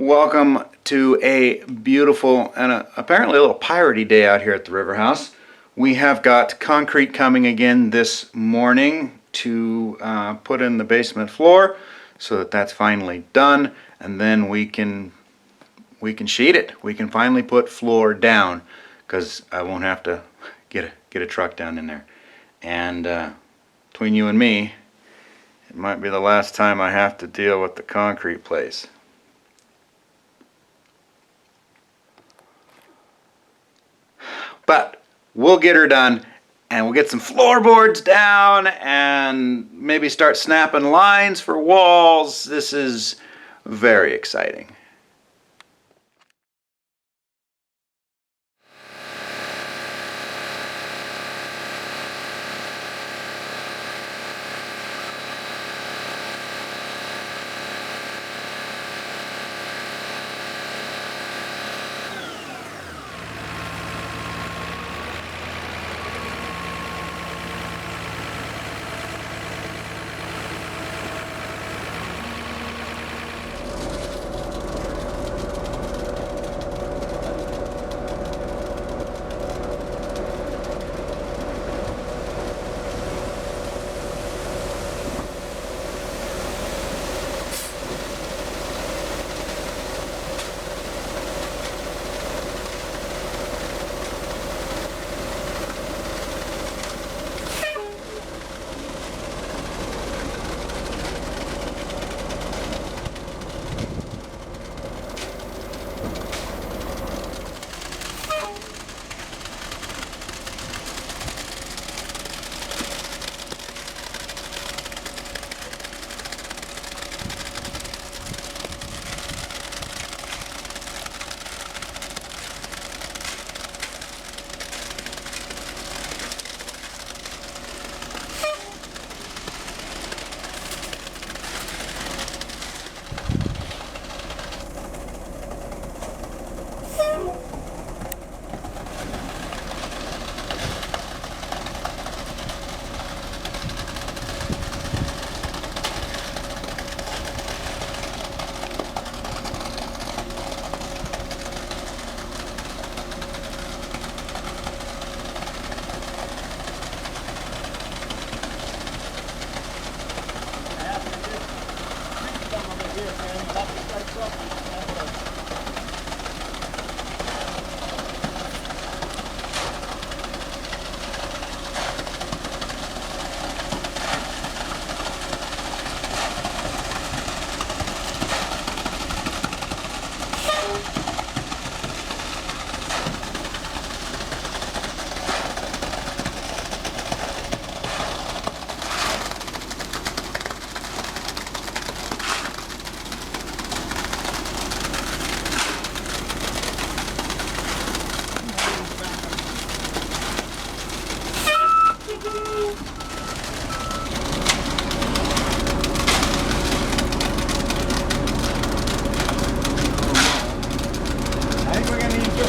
Welcome to a beautiful and apparently a little piratey day out here at the River House. We have got concrete coming again this morning to put in the basement floor, so that's finally done, and then we can sheet it. We can finally put floor down because I won't have to get a truck down in there. And between you and me, it might be the last time I have to deal with the concrete place. But we'll get her done, and we'll get some floorboards down and maybe start snapping lines for walls. This is very exciting.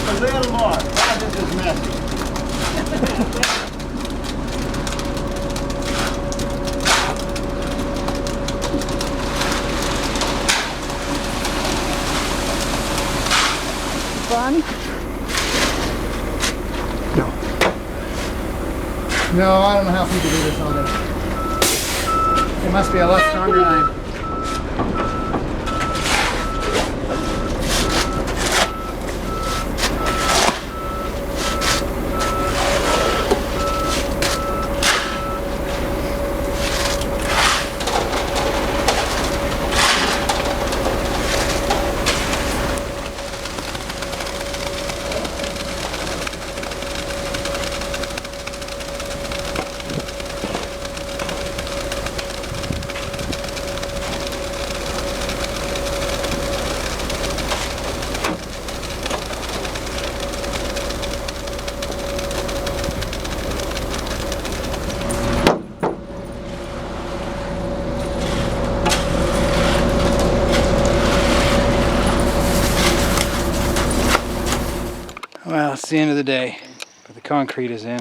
A little more. God, this is messy. Fun? No. No, I don't know how people do this all day. It must be a lot stronger than I am. Well, it's the end of the day, but the concrete is in.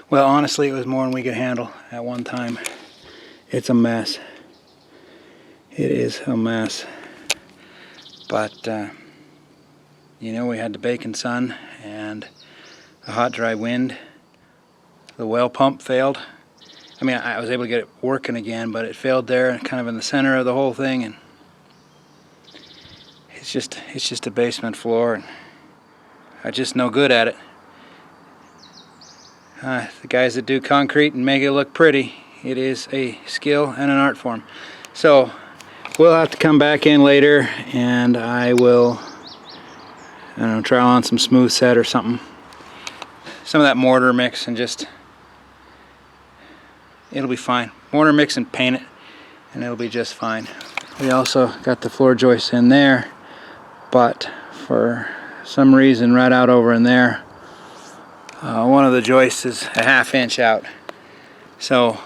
Well, honestly, it was more than we could handle at one time. It's a mess. It is a mess. But, you know, we had the baking sun and a hot, dry wind. The well pump failed. I mean, I was able to get it working again, but it failed there, kind of in the center of the whole thing, and it's just a basement floor, and I'm just no good at it. The guys that do concrete and make it look pretty, it is a skill and an art form. So we'll have to come back in later, and I will, I don't know, try on some smooth set or something. Some of that mortar mix, and just, it'll be fine. Mortar mix and paint it, and it'll be just fine. We also got the floor joists in there, but for some reason right out over in there, one of the joists is a 1/2 inch out. So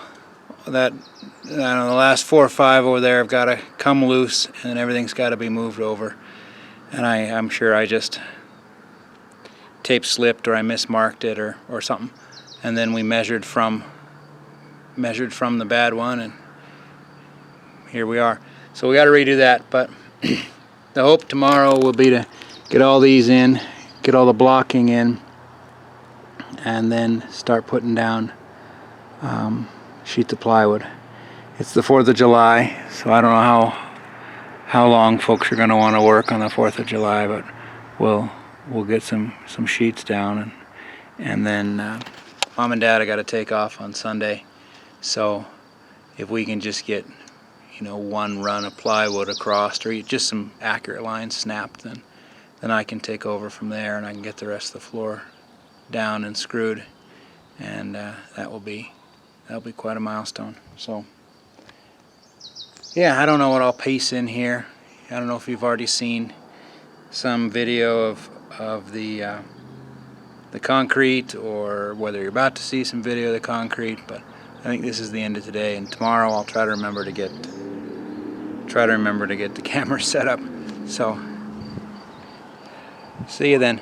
that, I don't know, the last 4 or 5 over there have got to come loose, and everything's got to be moved over. And I'm sure I just tape slipped, or I mismarked it, or something. And then we measured from the bad one, and here we are. So we got to redo that, but the hope tomorrow will be to get all these in, get all the blocking in, and then start putting down sheets of plywood. It's the 4th of July, so I don't know how long folks are going to want to work on the 4th of July, but we'll get some sheets down, and then Mom and Dad, I got to take off on Sunday, so if we can just get, you know, one run of plywood across, or just some accurate lines snapped, then I can take over from there, and I can get the rest of the floor down and screwed, and that'll be quite a milestone. So yeah, I don't know what I'll pace in here. I don't know if you've already seen some video of the concrete, or whether you're about to see some video of the concrete, but I think this is the end of today, and tomorrow I'll try to remember to get the camera set up. So see you then.